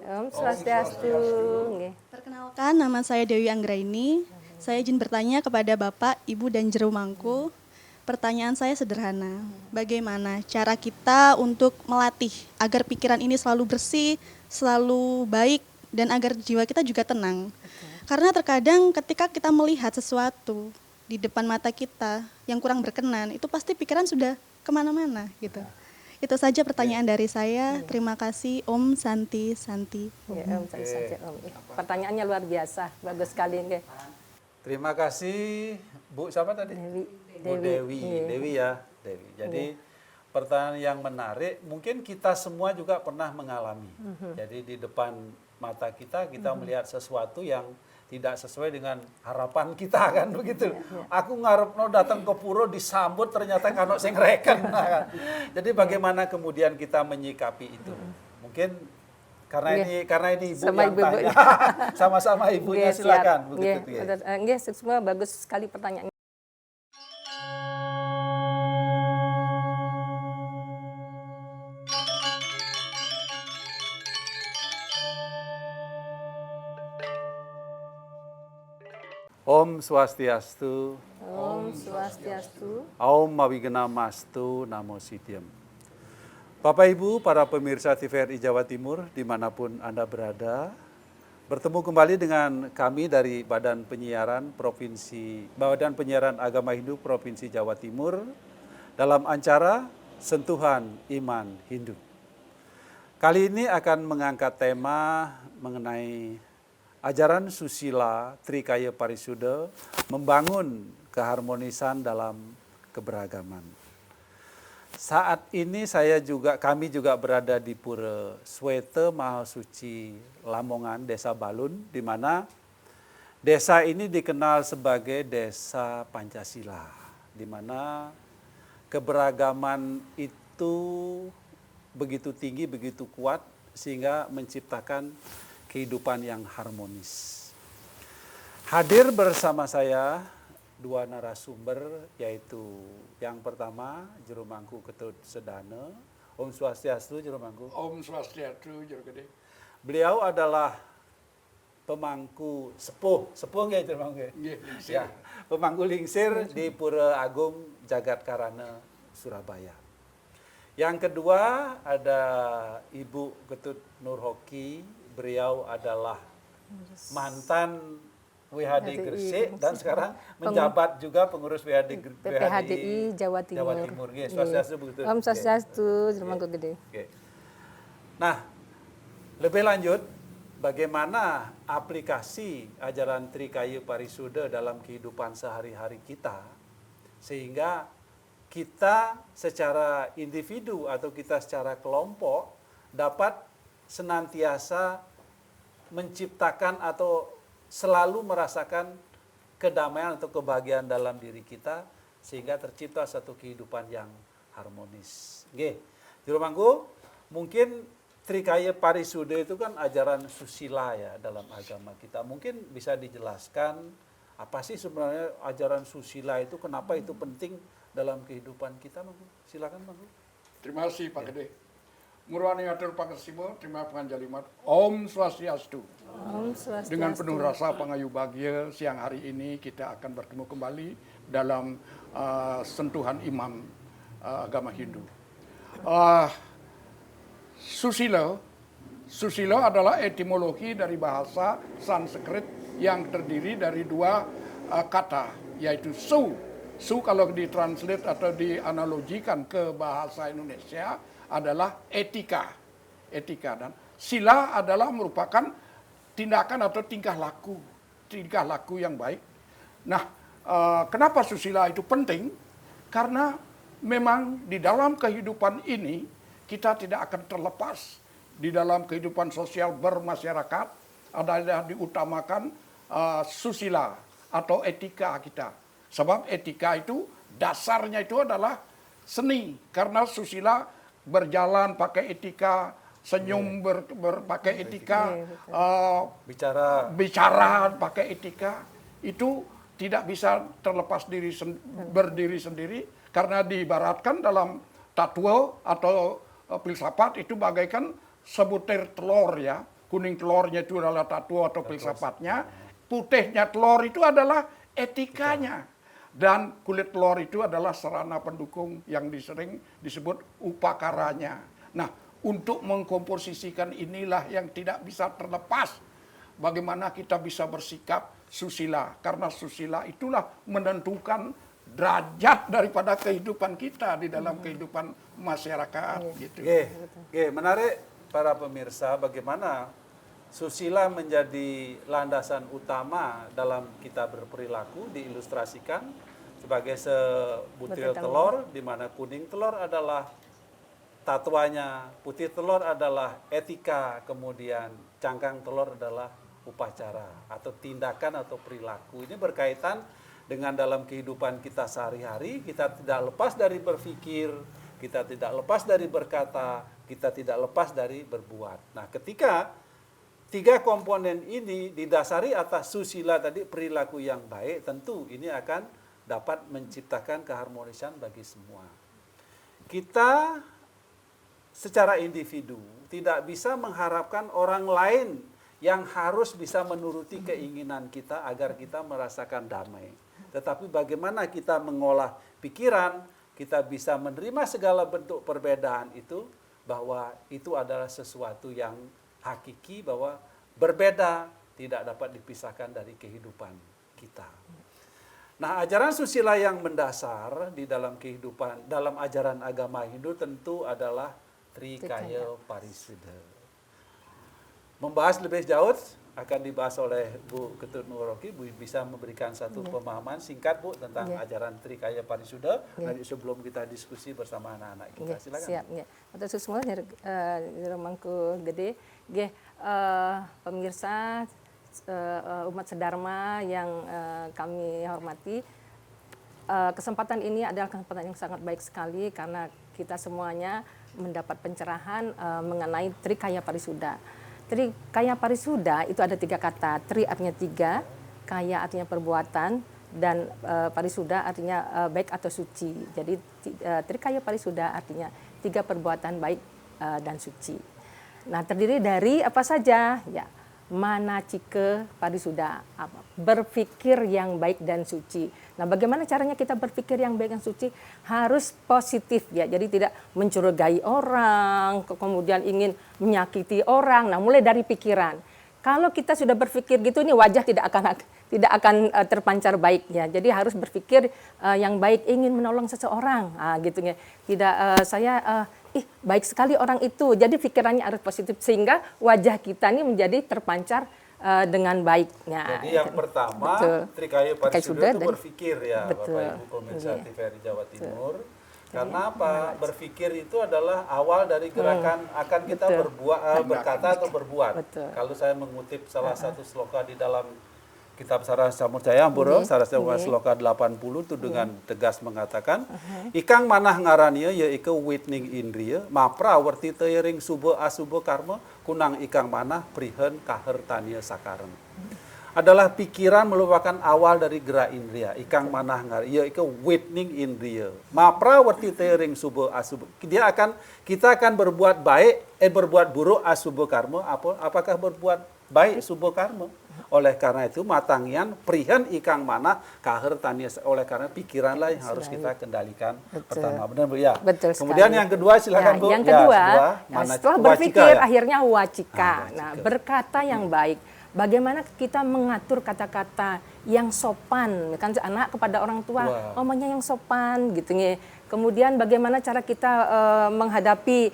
Om Swastiastu. Nggih. Perkenalkan, nama saya Dewi Anggraini. Saya izin bertanya kepada Bapak, Ibu, dan Jero Mangku. Pertanyaan saya sederhana. Bagaimana cara kita untuk melatih agar pikiran ini selalu bersih, selalu baik, dan agar jiwa kita juga tenang? Karena terkadang ketika kita melihat sesuatu di depan mata kita yang kurang berkenan, itu pasti pikiran sudah kemana-mana gitu. Itu saja pertanyaan dari saya. Terima kasih, Om Santi Santi. Ya, Om saja Om. Pertanyaannya luar biasa, bagus sekali nggih. Terima kasih Bu siapa tadi? Bu Dewi. Dewi ya, Dewi. Jadi pertanyaan yang menarik, mungkin kita semua juga pernah mengalami. Jadi di depan mata kita melihat sesuatu yang tidak sesuai dengan harapan kita kan begitu. Aku ngarepno datang ke pura disambut ternyata kano sing reken. Kan. Jadi bagaimana kemudian kita menyikapi itu? Mungkin karena ini Ibu Sama yang Ibu, tanya. Sama-sama Ibunya silakan begitu. Nggih, semua bagus sekali pertanyaan. Om Swastiastu. Om Swastiastu. Aum Mawigena Mastu Namo Siddhyam. Bapak Ibu, para pemirsa TVRI Jawa Timur, dimanapun Anda berada, bertemu kembali dengan kami dari Badan Penyiaran Agama Hindu Provinsi Jawa Timur dalam acara Sentuhan Iman Hindu. Kali ini akan mengangkat tema mengenai ajaran susila Trikaya Parisuda membangun keharmonisan dalam keberagaman. Saat ini kami juga berada di Pura Swete Mahasuci Lamongan, Desa Balun, di mana desa ini dikenal sebagai desa Pancasila, di mana keberagaman itu begitu tinggi, begitu kuat, sehingga menciptakan kehidupan yang harmonis. Hadir bersama saya dua narasumber, yaitu yang pertama Jero Mangku Ketut Sedana. Om Swastiastu Jero Mangku. Om Swastiastu Jero Gede. Beliau adalah pemangku sepuh nggih Jero Mangku. Ya, pemangku lingsir di Pura Agung Jagat Karana Surabaya. Yang kedua ada Ibu Ketut Nurhoki. Beliau adalah mantan WHD Gresik dan sekarang menjabat juga pengurus PPHDI Jawa Timur. Jawa Timur. Swastiastu begitu. Om Swastiastu, Jero Mangku Gede. Nah, lebih lanjut, bagaimana aplikasi ajaran Trikaya Parisuda dalam kehidupan sehari-hari kita, sehingga kita secara individu atau kita secara kelompok dapat senantiasa menciptakan atau selalu merasakan kedamaian atau kebahagiaan dalam diri kita sehingga tercipta satu kehidupan yang harmonis. Oke, Jero Mangku, mungkin Trikaya Parisuda itu kan ajaran susila ya dalam agama kita. Mungkin bisa dijelaskan apa sih sebenarnya ajaran susila itu, kenapa itu penting dalam kehidupan kita, Mangku? Silakan, Mangku. Terima kasih Pak Gede. Murwani atur pangesimo, terima panjalimat. Om Swastiastu. Om Swastiastu. Dengan penuh rasa pangayu bahagia, siang hari ini kita akan bertemu kembali dalam sentuhan imam agama Hindu. Susila adalah etimologi dari bahasa Sanskrit yang terdiri dari dua kata, yaitu su. Su kalau ditranslate atau dianalogikan ke bahasa Indonesia adalah etika. Dan sila adalah merupakan tindakan atau tingkah laku yang baik. Nah, kenapa susila itu penting? Karena memang di dalam kehidupan ini kita tidak akan terlepas di dalam kehidupan sosial bermasyarakat adalah diutamakan susila atau etika kita. Sebab etika itu dasarnya itu adalah seni, karena susila berjalan pakai etika, senyum berpakai etika, bicara pakai etika, itu tidak bisa terlepas berdiri sendiri, karena diibaratkan dalam tatwa atau filsafat itu bagaikan sebutir telur ya. kuning telurnya itu adalah tato atau filsafatnya, putihnya telur itu adalah etikanya. Dan kulit telur itu adalah sarana pendukung yang sering disebut upakaranya. Nah, untuk mengkomposisikan inilah yang tidak bisa terlepas. Bagaimana kita bisa bersikap susila. Karena susila itulah menentukan derajat daripada kehidupan kita di dalam kehidupan masyarakat. Gitu. Menarik para pemirsa bagaimana susila menjadi landasan utama dalam kita berperilaku, diilustrasikan sebagai sebutir telur, di mana kuning telur adalah tatuanya, putih telur adalah etika, kemudian cangkang telur adalah upacara atau tindakan atau perilaku. Ini berkaitan dengan dalam kehidupan kita sehari-hari, kita tidak lepas dari berpikir, kita tidak lepas dari berkata, kita tidak lepas dari berbuat. Nah, ketika tiga komponen ini didasari atas susila tadi, perilaku yang baik, tentu ini akan dapat menciptakan keharmonisan bagi semua. Kita secara individu tidak bisa mengharapkan orang lain yang harus bisa menuruti keinginan kita agar kita merasakan damai. Tetapi bagaimana kita mengolah pikiran, kita bisa menerima segala bentuk perbedaan itu, bahwa itu adalah sesuatu yang hakiki, bahwa berbeda tidak dapat dipisahkan dari kehidupan kita. Nah, ajaran susila yang mendasar di dalam kehidupan, dalam ajaran agama Hindu tentu adalah Trikaya Parisuddha. Membahas lebih jauh akan dibahas oleh Bu Ketut Nugroho. Bu bisa memberikan satu pemahaman singkat, Bu, tentang ajaran Trikaya Parisuddha nanti sebelum kita diskusi bersama anak-anak kita. Silakan. Siap, ya. Atau semua mangku gede, pemirsa umat sedharma yang kami hormati. Kesempatan ini adalah kesempatan yang sangat baik sekali karena kita semuanya mendapat pencerahan mengenai Trikaya Parisuddha. Trikaya Parisuddha itu ada 3 kata. Tri artinya 3, kaya artinya perbuatan, dan Parisuddha artinya baik atau suci. Jadi Trikaya Parisuddha artinya 3 perbuatan baik dan suci. Nah, terdiri dari apa saja? Ya, manacike parisuddha, berpikir yang baik dan suci. Nah, bagaimana caranya kita berpikir yang baik dan suci? Harus positif ya. Jadi tidak mencurigai orang, kemudian ingin menyakiti orang. Nah, mulai dari pikiran. Kalau kita sudah berpikir gitu, ini wajah tidak akan terpancar baik ya. Jadi harus berpikir yang baik, ingin menolong seseorang, gitu ya. Tidak baik sekali orang itu. Jadi pikirannya harus positif sehingga wajah kita ini menjadi terpancar dengan baiknya. Jadi yang pertama, Trikaya Parisuddha itu berpikir ya, Bapak Ibu pemirsa TVRI Jawa Timur. Karena apa? Berpikir itu adalah awal dari gerakan akan kita berkata atau berbuat. Kalau saya mengutip salah satu sloka di dalam Kitab Sarasa Samurjaya Ampura, Sarasa sloka 80 itu dengan tegas mengatakan, ikang manah ngarannya ya ika witning indriya, mapra werti teuring suba asuba karma, kunang ikang manah prihen kahertania sakareng. Adalah pikiran merupakan awal dari gerak indria. Ikang manah ngar, ya ika witning indria. Mapra werti teuring suba asuba. Kita akan berbuat baik, berbuat buruk asuba karma. Apakah berbuat baik suba karma? Oleh karena itu matangian prihen ikang manah kahertania. Oleh karena pikiranlah yang harus kita kendalikan. Pertama, benar Bu ya. Betul Kemudian sekali. yang kedua silakan Bu. Yang kedua, setelah berpikir ya? akhirnya wacika. Nah, berkata yang baik. Bagaimana kita mengatur kata-kata yang sopan, kan anak kepada orang tua, omongnya yang sopan gitu ya. Kemudian bagaimana cara kita menghadapi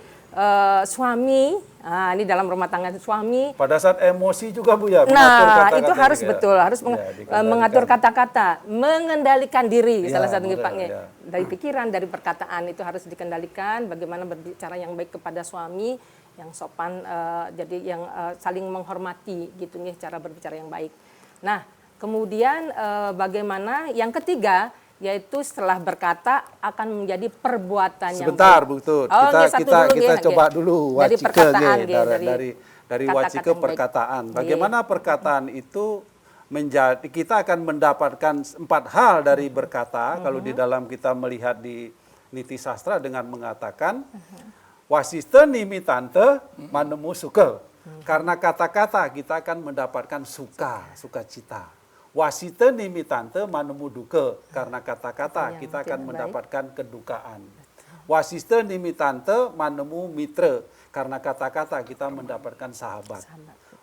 suami, ini dalam rumah tangga suami. Pada saat emosi juga Bu ya. Nah, itu harus betul, harus mengatur kata-kata, mengendalikan diri, salah satunya Paknya. Dari pikiran, dari perkataan itu harus dikendalikan. Bagaimana berbicara yang baik kepada suami, yang sopan, jadi yang saling menghormati gitu nih, cara berbicara yang baik. Nah, kemudian bagaimana yang ketiga, yaitu setelah berkata akan menjadi perbuatan yang sebentar baik. Bu Tut, kita coba dulu dari perkataan dari wacike perkataan. Bagaimana perkataan itu menjadi, kita akan mendapatkan 4 hal dari berkata. Kalau di dalam kita melihat di Niti Sastra dengan mengatakan wasista nimitante manemu sukel. Karena kata-kata kita akan mendapatkan sukacita. Wasita nimitante manemu duka. Karena kata-kata kita akan mendapatkan kedukaan. Wasista nimitante manemu mitra. Karena kata-kata kita mendapatkan sahabat.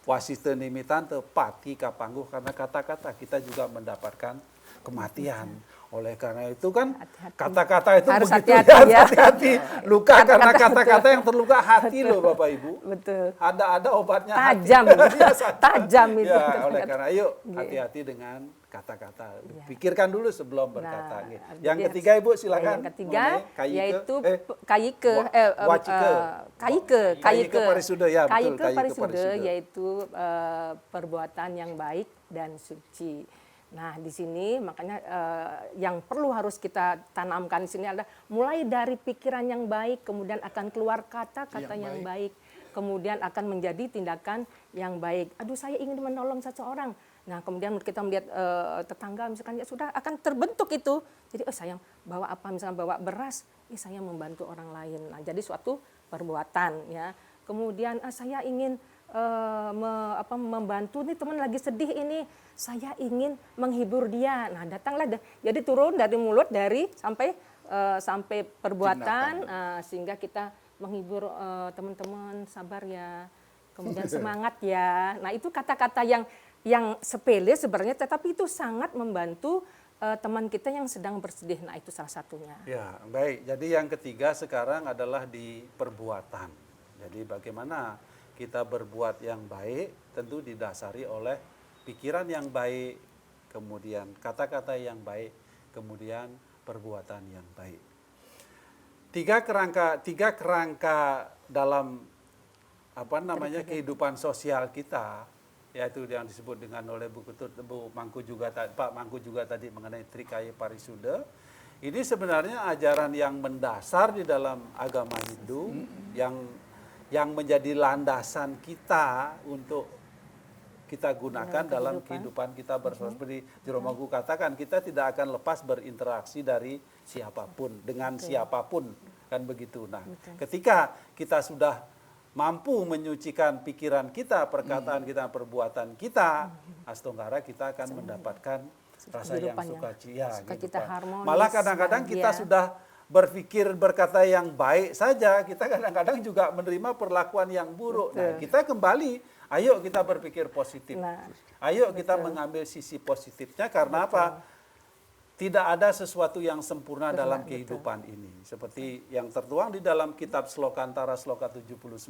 Wasista nimitante pati kapangguh. Karena kata-kata kita juga mendapatkan kematian. Oleh karena itu kan kata-kata itu harus begitu hati-hati ya. hati-hati. Luka karena kata-kata yang terluka hati loh Bapak Ibu. Betul. Ada obatnya Tajam, hati. tajam itu. Ya, oleh karena yuk hati-hati dengan kata-kata. Pikirkan dulu sebelum berkata. Yang ketiga Ibu silakan. Yang ketiga yaitu Kaike parisuda ya betul. Kaike parisuda yaitu perbuatan yang baik dan suci. Nah, di sini makanya yang perlu harus kita tanamkan di sini adalah mulai dari pikiran yang baik, kemudian akan keluar kata-kata yang baik, kemudian akan menjadi tindakan yang baik. Aduh, saya ingin menolong seseorang. Nah, kemudian kita melihat tetangga misalkan ya sudah akan terbentuk itu. Jadi, saya bawa apa misalkan bawa beras, saya membantu orang lain. Nah, jadi suatu perbuatan ya. Kemudian saya ingin membantu nih teman lagi sedih ini, saya ingin menghibur dia. Nah, datanglah jadi turun dari mulut sampai perbuatan sehingga kita menghibur teman-teman, sabar ya, kemudian semangat ya. Nah, itu kata-kata yang sepele sebenarnya tetapi itu sangat membantu teman kita yang sedang bersedih. Nah, itu salah satunya. Ya, baik. Jadi yang ketiga sekarang adalah di perbuatan. Jadi bagaimana kita berbuat yang baik tentu didasari oleh pikiran yang baik, kemudian kata-kata yang baik, kemudian perbuatan yang baik. Tiga kerangka dalam kehidupan sosial kita, yaitu yang disebut dengan oleh Pak Mangku juga tadi mengenai Trikaya Parisuda. Ini sebenarnya ajaran yang mendasar di dalam agama Hindu yang menjadi landasan kita untuk kita gunakan dalam kehidupan kita bersosial. Seperti Jero Mangku katakan, kita tidak akan lepas berinteraksi dari siapapun, dengan siapapun, kan begitu. Nah, ketika kita sudah mampu menyucikan pikiran kita, perkataan kita, perbuatan kita, astonggara kita akan mendapatkan rasa yang sukacita. Malah kadang-kadang kita sudah berpikir berkata yang baik saja, kita kadang-kadang juga menerima perlakuan yang buruk. Nah, kita kembali, ayo kita berpikir positif. Ayo kita mengambil sisi positifnya karena apa? Tidak ada sesuatu yang sempurna dalam kehidupan ini. Seperti yang tertuang di dalam kitab Slokantara Sloka 79,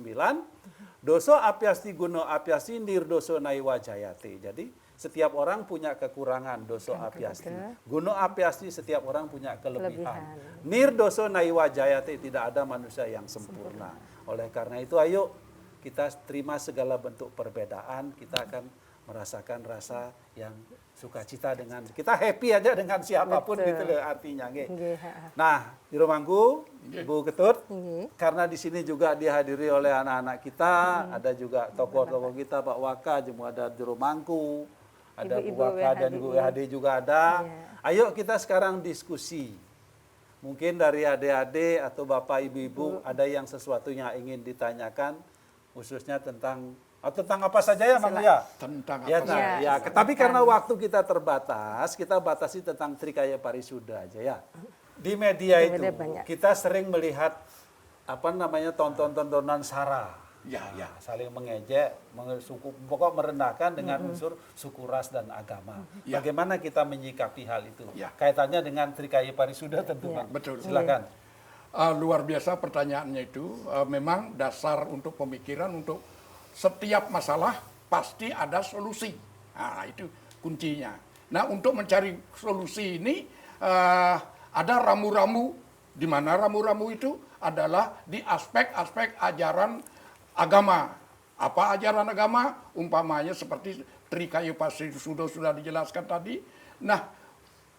doso apyasti guno apyasti nirdoso naiwa jayate. Jadi setiap orang punya kekurangan, doso apyasti. Guno apyasti, setiap orang punya kelebihan. Nirdoso naiwa jayate, tidak ada manusia yang sempurna. Oleh karena itu ayo kita terima segala bentuk perbedaan, kita akan merasakan rasa yang sukacita dengan kita happy aja dengan siapapun gitu loh artinya. Nah, di Romangku, Bu Ketut, karena di sini juga dihadiri oleh anak-anak kita, ada juga tokoh-tokoh kita, Pak Waka, ada di Romangku, ada Bu Waka dan Bu Hadi juga ada. Ayo kita sekarang diskusi. Mungkin dari adik-adik atau Bapak Ibu-Ibu ada yang sesuatu yang ingin ditanyakan khususnya tentang apa saja ya Mang ya? Tentang ya, apa saja. Ya, tapi karena waktu kita terbatas, kita batasi tentang Trikaya Parisuda aja ya. Di media itu kita sering melihat tontonan sara. Ya, saling mengejek, pokok merendahkan dengan unsur suku, ras dan agama. Bagaimana kita menyikapi hal itu? Kaitannya dengan Trikaya Parisuda tentu Bang. Betul. Silakan. Luar biasa pertanyaannya itu. Memang dasar untuk pemikiran untuk setiap masalah pasti ada solusi. Nah, itu kuncinya. Nah, untuk mencari solusi ini ada ramu-ramu, di mana ramu-ramu itu adalah di aspek-aspek ajaran agama. Apa ajaran agama? Umpamanya seperti Trikaya Parisuda sudah dijelaskan tadi. Nah,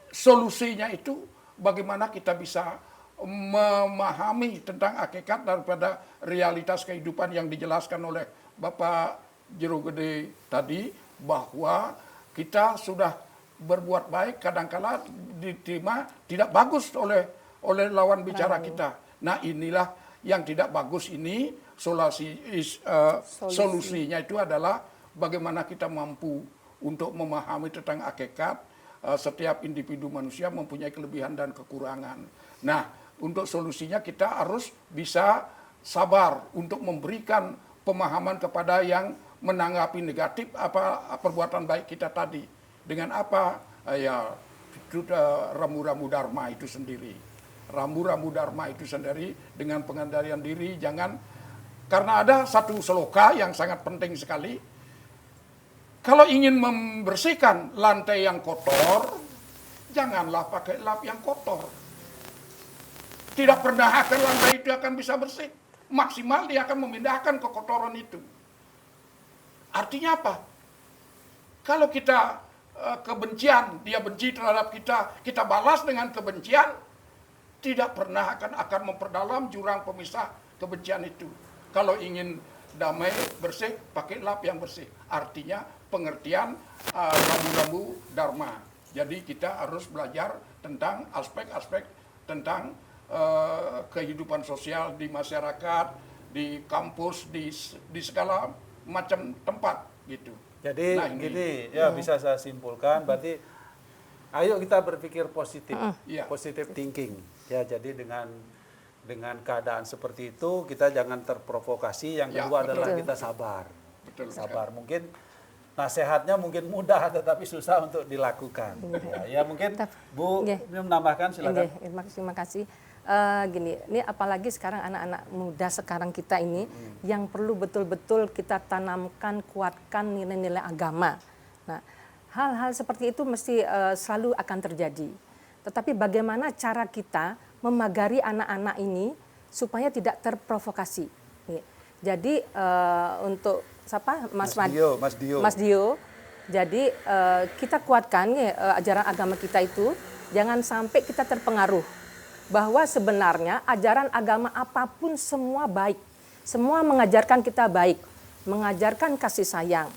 solusinya itu bagaimana kita bisa memahami tentang hakikat daripada realitas kehidupan yang dijelaskan oleh Bapak Jero Gede tadi, bahwa kita sudah berbuat baik kadangkala diterima tidak bagus oleh lawan bicara kita. Nah, inilah yang tidak bagus ini solusinya itu adalah bagaimana kita mampu untuk memahami tentang hakikat setiap individu manusia mempunyai kelebihan dan kekurangan. Nah, untuk solusinya kita harus bisa sabar untuk memberikan pemahaman kepada yang menanggapi negatif apa perbuatan baik kita tadi. Dengan apa? Ya, itu rambu-rambu dharma itu sendiri. Rambu-rambu dharma itu sendiri dengan pengendalian diri, jangan, karena ada satu sloka yang sangat penting sekali. Kalau ingin membersihkan lantai yang kotor, janganlah pakai lap yang kotor. Tidak pernah akan lantai itu akan bisa bersih. Maksimal dia akan memindahkan kekotoran itu. Artinya apa? Kalau kita kebencian, dia benci terhadap kita, kita balas dengan kebencian, tidak pernah akan memperdalam jurang pemisah kebencian itu. Kalau ingin damai, bersih, pakai lap yang bersih. Artinya pengertian rambu-rambu dharma. Jadi kita harus belajar tentang aspek-aspek tentang kehidupan sosial di masyarakat, di kampus, di segala macam tempat gitu. Jadi Nah, gini, ya bisa saya simpulkan, berarti ayo kita berpikir positif, Iya. positive thinking. Ya, jadi dengan keadaan seperti itu kita jangan terprovokasi. Yang Ya, kedua betul. adalah kita sabar. Betul. Sabar. Mungkin nasihatnya mungkin mudah tetapi susah untuk dilakukan. Ya, mungkin Bu Nggih. ini menambahkan silakan. Nggih, terima kasih. Gini, ini apalagi sekarang anak-anak muda sekarang kita ini yang perlu betul-betul kita tanamkan, kuatkan nilai-nilai agama. Nah, hal-hal seperti itu mesti selalu akan terjadi. Tetapi bagaimana cara kita memagari anak-anak ini supaya tidak terprovokasi. Nih. Jadi untuk siapa? Mas Dio. Jadi kita kuatkan ajaran agama kita itu, jangan sampai kita terpengaruh. Bahwa sebenarnya ajaran agama apapun semua baik. Semua mengajarkan kita baik, mengajarkan kasih sayang.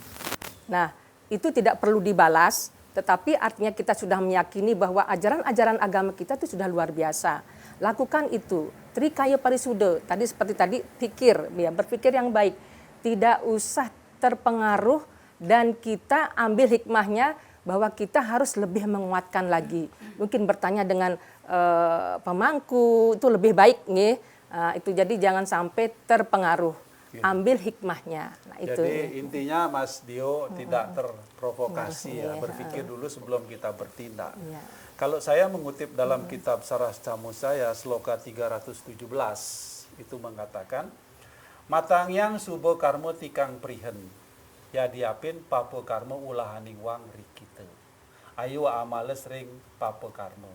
Nah, itu tidak perlu dibalas, tetapi artinya kita sudah meyakini bahwa ajaran-ajaran agama kita itu sudah luar biasa. Lakukan itu. Trikaya Parisuda, tadi seperti tadi berpikir yang baik. Tidak usah terpengaruh dan kita ambil hikmahnya bahwa kita harus lebih menguatkan lagi. Mungkin bertanya dengan pemangku itu lebih baik nih. Itu jadi jangan sampai terpengaruh. Ambil hikmahnya. Nah, itu. Jadi intinya Mas Dio tidak terprovokasi ya, berpikir dulu sebelum kita bertindak. Iya. Kalau saya mengutip dalam kitab Saras Camu saya, sloka 317, itu mengatakan, Matangyang subo karmo tikang prihen, ya diapin papo karmo ulahaning wang rikite. Ayu amales ring papo karmo.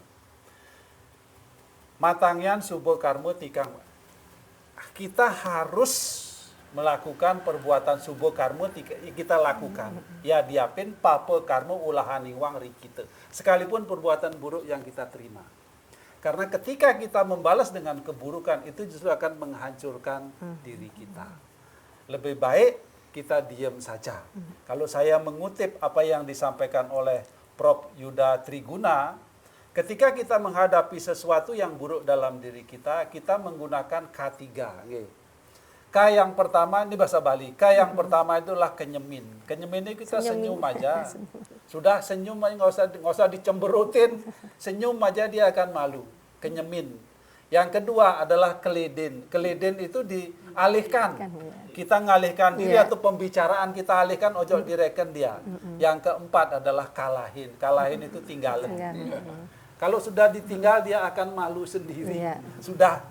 Matangyan subo karmo tikang, kita harus melakukan perbuatan subo karmo kita lakukan. Ya diapin papo karmo ulahaning wang rikite. Sekalipun perbuatan buruk yang kita terima. Karena ketika kita membalas dengan keburukan itu justru akan menghancurkan diri kita. Lebih baik kita diam saja. Kalau saya mengutip apa yang disampaikan oleh Prof. Yuda Triguna, ketika kita menghadapi sesuatu yang buruk dalam diri kita, kita menggunakan K3. K yang pertama, ini bahasa Bali, K yang pertama itulah kenyemin. Kenyemin ini kita senyum aja. Sudah senyum aja, nggak usah dicemberutin. Senyum aja dia akan malu. Kenyemin. Yang kedua adalah keleden. Keleden itu dialihkan. Kita ngalihkan diri atau pembicaraan kita alihkan, ojo direken dia. Yang keempat adalah kalahin. Kalahin itu tinggalin. Kalau sudah ditinggal dia akan malu sendiri. Sudah.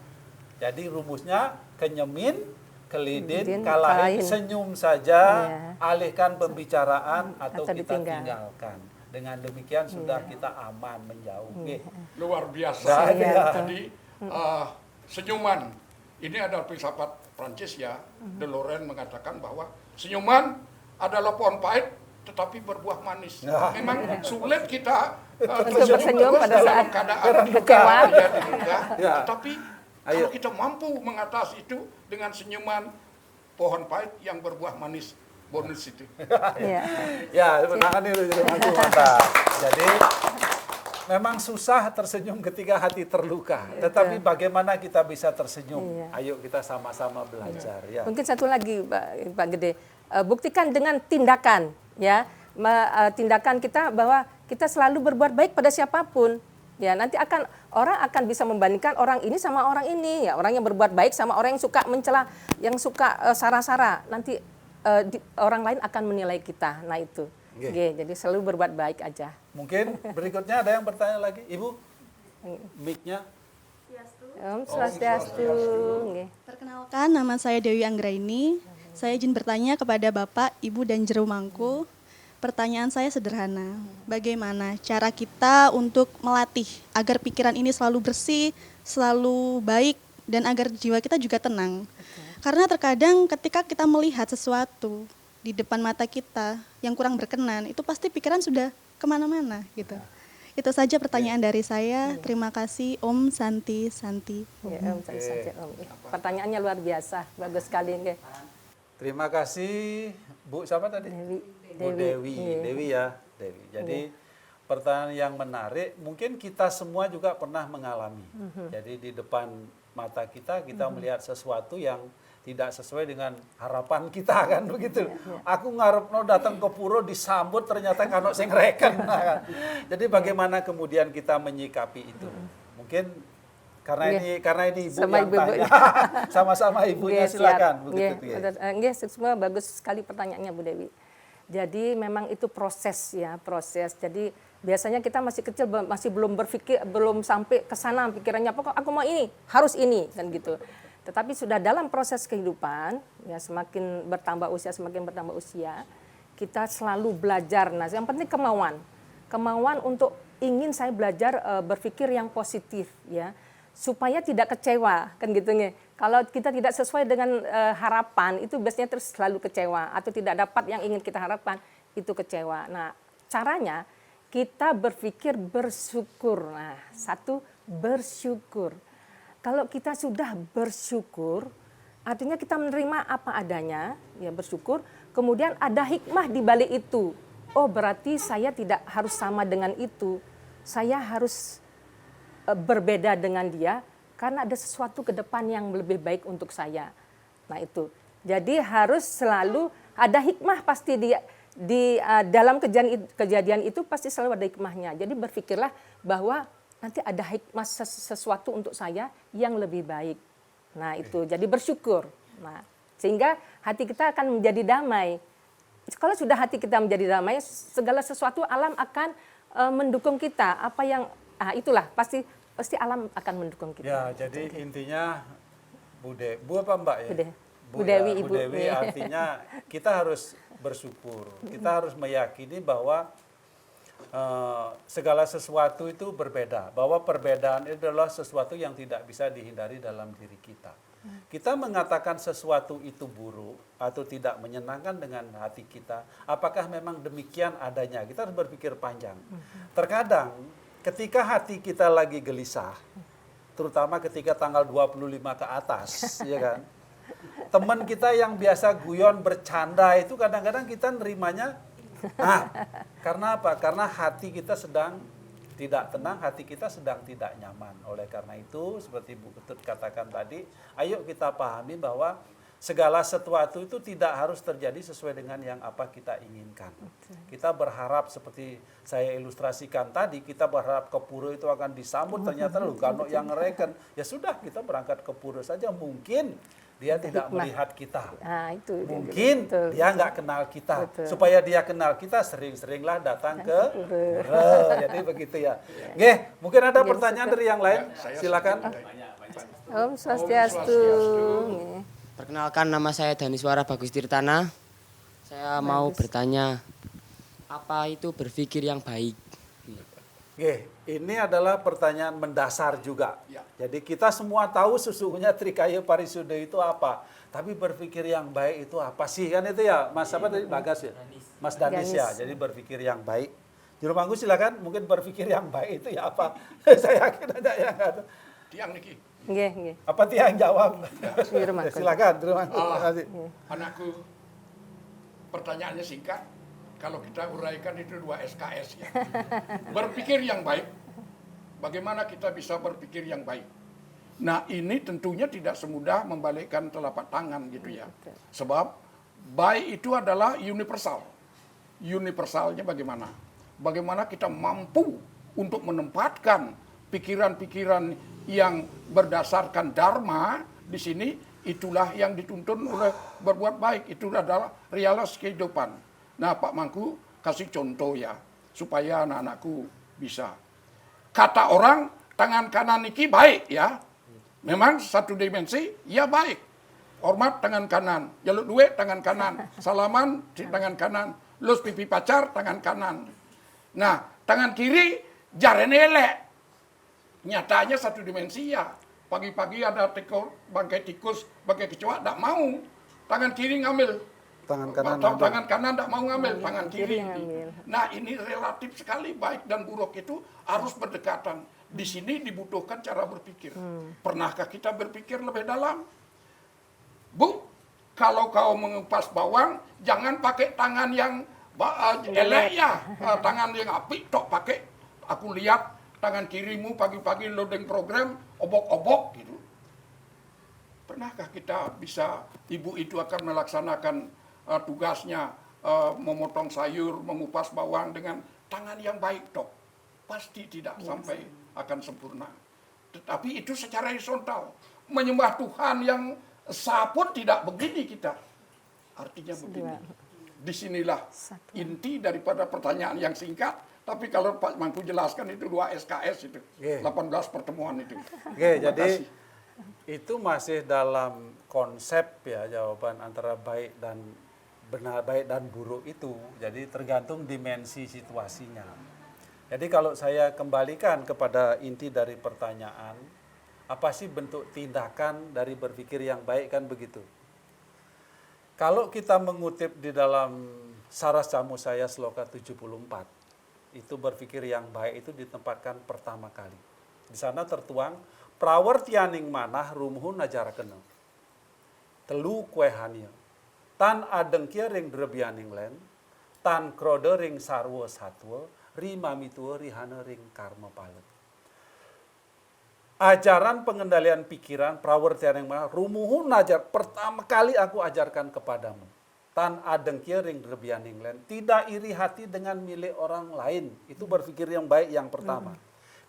Jadi rumusnya kenyemin, keleden, kalahin, senyum saja, alihkan pembicaraan atau kita tinggalkan. Dengan demikian sudah kita aman menjauh. Luar biasa. Jadi senyuman ini adalah filsafat Prancis ya. De Lorraine mengatakan bahwa senyuman adalah pohon pahit tetapi berbuah manis. Memang sulit kita tersenyum pada saat keadaan kecewa. Tetapi kalau kita mampu mengatasi itu dengan senyuman, pohon pahit yang berbuah manis, bonus itu. Ya, menangani dulu jadi mantap. Jadi memang susah tersenyum ketika hati terluka. Tetapi bagaimana kita bisa tersenyum? Ayo kita sama-sama belajar. Ya. Mungkin satu lagi Pak Gede, buktikan dengan tindakan, ya, tindakan kita bahwa kita selalu berbuat baik pada siapapun. Ya, nanti orang akan bisa membandingkan orang ini sama orang ini, ya, orang yang berbuat baik sama orang yang suka mencela, yang suka sara-sara. Nanti orang lain akan menilai kita. Nah itu. Jadi selalu berbuat baik aja. Mungkin berikutnya ada yang bertanya lagi, Ibu, mic-nya. Om Swastiastu. Nggih. Perkenalkan, nama saya Dewi Anggraini. Saya izin bertanya kepada Bapak, Ibu, dan Jero Mangku. Pertanyaan saya sederhana. Bagaimana cara kita untuk melatih agar pikiran ini selalu bersih, selalu baik, dan agar jiwa kita juga tenang? Karena terkadang ketika kita melihat sesuatu di depan mata kita yang kurang berkenan, itu pasti pikiran sudah kemana-mana gitu. Itu saja pertanyaan dari saya. Terima kasih. Om Santi Santi. Ya, Om Santi Om. Pertanyaannya luar biasa, bagus sekali nggih. Terima kasih, Bu. Siapa tadi? Bu Dewi. Dewi ya, Dewi. Jadi pertanyaan yang menarik. Mungkin kita semua juga pernah mengalami. Jadi di depan mata kita melihat sesuatu yang tidak sesuai dengan harapan kita kan begitu. Aku ngarepno datang ke pura disambut ternyata kano sing reken. Kan. Jadi bagaimana kemudian kita menyikapi itu? Mungkin karena ini Ibu sama yang ibu, tanya. Sama-sama Ibunya silakan begitu. Nggih, semua bagus sekali pertanyaannya Bu Dewi. Jadi memang itu proses ya, proses. Jadi biasanya kita masih kecil masih belum berpikir, belum sampai ke sana pikirannya pokok aku mau ini, harus ini kan gitu. Tetapi sudah dalam proses kehidupan, ya semakin bertambah usia, kita selalu belajar. Nah, yang penting kemauan untuk ingin saya belajar berpikir yang positif, ya, supaya tidak kecewa, kan gitu nih. Kalau kita tidak sesuai dengan harapan, itu biasanya terus selalu kecewa, atau tidak dapat yang ingin kita harapkan, itu kecewa. Nah, caranya kita berpikir bersyukur. Nah, satu bersyukur. Kalau kita sudah bersyukur, artinya kita menerima apa adanya, ya bersyukur. Kemudian ada hikmah di balik itu. Oh berarti saya tidak harus sama dengan itu. Saya harus berbeda dengan dia karena ada sesuatu ke depan yang lebih baik untuk saya. Nah itu. Jadi harus selalu ada hikmah pasti di dalam kejadian itu pasti selalu ada hikmahnya. Jadi berpikirlah bahwa nanti ada hikmah sesuatu untuk saya yang lebih baik. Nah itu, jadi bersyukur. Nah, sehingga hati kita akan menjadi damai. Kalau sudah hati kita menjadi damai, segala sesuatu alam akan mendukung kita. Apa yang, itulah pasti alam akan mendukung kita. Ya, jadi intinya Bu apa Mbak ya? Bu Dewi, Ibu. Bu Dewi artinya kita harus bersyukur. Kita harus meyakini bahwa segala sesuatu itu berbeda, bahwa perbedaan itu adalah sesuatu yang tidak bisa dihindari dalam diri kita. Kita mengatakan sesuatu itu buruk atau tidak menyenangkan dengan hati kita, apakah memang demikian adanya? Kita harus berpikir panjang. Terkadang ketika hati kita lagi gelisah, terutama ketika tanggal 25 ke atas, ya kan? Teman kita yang biasa guyon bercanda itu kadang-kadang kita nerimanya karena apa? Karena hati kita sedang tidak tenang, hati kita sedang tidak nyaman. Oleh karena itu, seperti Bu Ketut katakan tadi, ayo kita pahami bahwa segala sesuatu itu tidak harus terjadi sesuai dengan yang apa kita inginkan. Kita berharap seperti saya ilustrasikan tadi, kita berharap ke pura itu akan disambut, ternyata kalau yang ngereken, ya sudah kita berangkat ke pura saja, mungkin dia tidak melihat kita. Nah, itu mungkin betul. Dia nggak kenal kita. Betul. Supaya dia kenal kita, sering-seringlah datang ke pura. Jadi begitu ya. Oke, mungkin ada pertanyaan dari yang lain. Silakan. Om Swastiastu. Perkenalkan, nama saya Daniswara Bagus Tirtana. Saya mau bertanya, apa itu berpikir yang baik? Oke, ini adalah pertanyaan mendasar juga. Jadi kita semua tahu sesungguhnya Trikaya Parisuda itu apa. Tapi berpikir yang baik itu apa sih? Kan itu ya, Mas apa tadi? Bagas ya? Mas Danis ya, jadi berpikir yang baik. Juru Mangku silakan, mungkin berpikir yang baik itu ya apa? Saya yakin ada yang ada. Tiang niki. Nggih. Apa tiang jawab? Juru Mangku. Silakan, Juru Mangku. Terima kasih. Anakku, pertanyaannya singkat. Kalau kita uraikan itu 2 SKS ya. Berpikir yang baik Bagaimana kita bisa berpikir yang baik? Nah, ini tentunya tidak semudah membalikkan telapak tangan gitu ya. Sebab baik itu adalah universal. Universalnya bagaimana? Bagaimana kita mampu untuk menempatkan pikiran-pikiran yang berdasarkan dharma di sini, itulah yang dituntun oleh berbuat baik. Itu adalah realitas kehidupan. Nah, Pak Mangku kasih contoh ya, supaya anak-anakku bisa. Kata orang, tangan kanan iki baik ya. Memang satu dimensi, ya baik. Hormat tangan kanan, jaluk duit tangan kanan, salaman di tangan kanan, lus pipi pacar tangan kanan. Nah, tangan kiri jaren elek. Nyatanya satu dimensi ya. Pagi-pagi ada bangkai tikus, bangkai kecoa, tak mau. Tangan kiri ngambil. Tangan kanan Tangan kanan tidak mau ngambil, tangan kiri. ngambil. Nah, ini relatif sekali baik dan buruk itu harus berdekatan. Di sini dibutuhkan cara berpikir. Pernahkah kita berpikir lebih dalam? Bu, kalau kau mengupas bawang, jangan pakai tangan yang elek ya. Tangan yang apik, tok pakai. Aku lihat tangan kirimu pagi-pagi loading program, obok-obok gitu. Pernahkah kita bisa, ibu itu akan melaksanakan tugasnya memotong sayur, mengupas bawang dengan tangan yang baik toh? Pasti tidak sampai akan sempurna. Tetapi itu secara horizontal. Menyembah Tuhan yang sah pun tidak begini kita. Artinya begini. Disinilah inti daripada pertanyaan yang singkat. Tapi kalau Pak Mangku jelaskan itu 2 SKS itu. 18 pertemuan itu. Oke, jadi itu masih dalam konsep ya, jawaban antara baik dan benar, baik dan buruk itu. Jadi tergantung dimensi situasinya. Jadi kalau saya kembalikan kepada inti dari pertanyaan, apa sih bentuk tindakan dari berpikir yang baik, kan begitu. Kalau kita mengutip di dalam Saras Camu Saya Sloka 74, itu berpikir yang baik itu ditempatkan pertama kali. Di sana tertuang, prawertianing manah rumuhun najarakena. Telu kuehania. Tan adengkia ring drebianing len, tan krode ring sarwo satwa, rima mitua rihana ring karma palet. Ajaran pengendalian pikiran, prawertianing manah rumuhun najar, pertama kali aku ajarkan kepadamu. Tan adengkia ring drebianing len, tidak iri hati dengan milik orang lain. Itu berpikir yang baik yang pertama.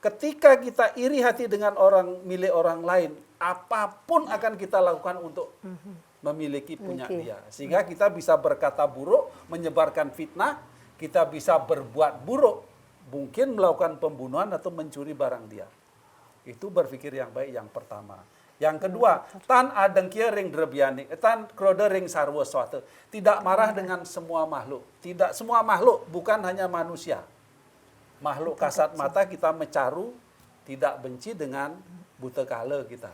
Ketika kita iri hati dengan milik orang lain, apapun akan kita lakukan untuk memiliki punya dia. Sehingga kita bisa berkata buruk, menyebarkan fitnah, kita bisa berbuat buruk, mungkin melakukan pembunuhan atau mencuri barang dia. Itu berpikir yang baik yang pertama. Yang kedua, tan adengkia ring drebianing, tan krode ring sarwa swate. Tidak marah dengan semua makhluk. Tidak semua makhluk, bukan hanya manusia. Makhluk kasat mata kita mencaru, tidak benci dengan buta kala kita.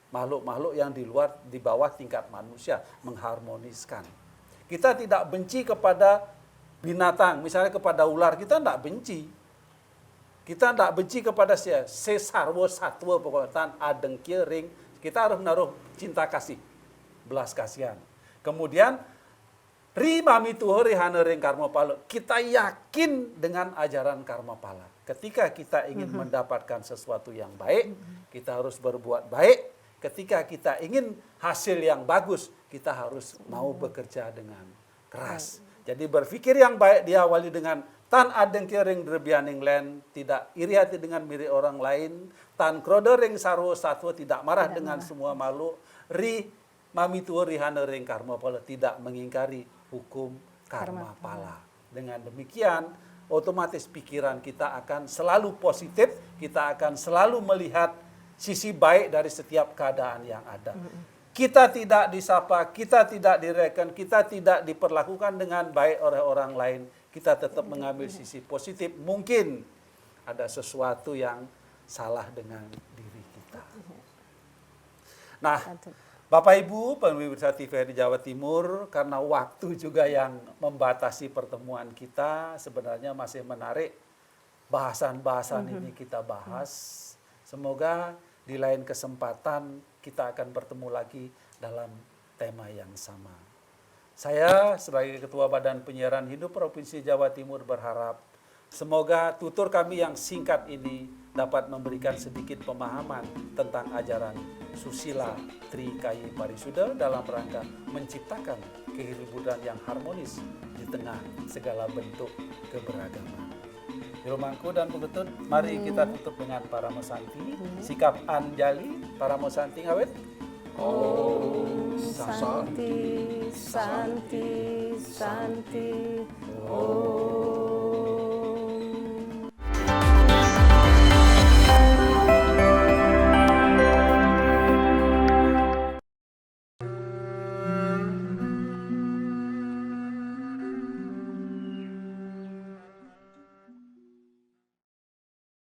Makhluk-makhluk yang di bawah tingkat manusia, mengharmoniskan. Kita tidak benci kepada binatang, misalnya kepada ular, kita tidak benci. Kita tidak benci kepada sesarwo satwa, pokoknya tan adengkia ring. Kita harus menaruh cinta kasih, belas kasihan. Kemudian rima mituho rihana ring karma pala. Kita yakin dengan ajaran karma pala. Ketika kita ingin mendapatkan sesuatu yang baik, kita harus berbuat baik. Ketika kita ingin hasil yang bagus, kita harus mau bekerja dengan keras. Jadi berpikir yang baik diawali dengan tan adengkia ring drebianing len, tidak iri hati dengan milik orang lain, tan krode ring sarwo satwa, tidak marah dengan semua makhluk, ri mamitu rihana ring karma pala, tidak mengingkari hukum karma pala. Dengan demikian, otomatis pikiran kita akan selalu positif, kita akan selalu melihat sisi baik dari setiap keadaan yang ada. Kita tidak disapa, kita tidak direken, kita tidak diperlakukan dengan baik oleh orang lain. Kita tetap mengambil sisi positif. Mungkin ada sesuatu yang salah dengan diri kita. Nah, Bapak Ibu pemirsa TVRI Jawa Timur, karena waktu juga yang membatasi pertemuan kita, sebenarnya masih menarik bahasan-bahasan ini kita bahas. Semoga di lain kesempatan kita akan bertemu lagi dalam tema yang sama. Saya sebagai Ketua Badan Penyiaran Hidup Provinsi Jawa Timur berharap Semoga tutur kami yang singkat ini dapat memberikan sedikit pemahaman tentang ajaran susila Trikaya Parisuda dalam rangka menciptakan kehidupan yang harmonis di tengah segala bentuk keberagaman. Hiromangku dan Bu Ketut, mari kita tutup dengan Paramo Santi. Sikap Anjali, Paramo Santi ngawet. Santi, Santi, Santi. Om.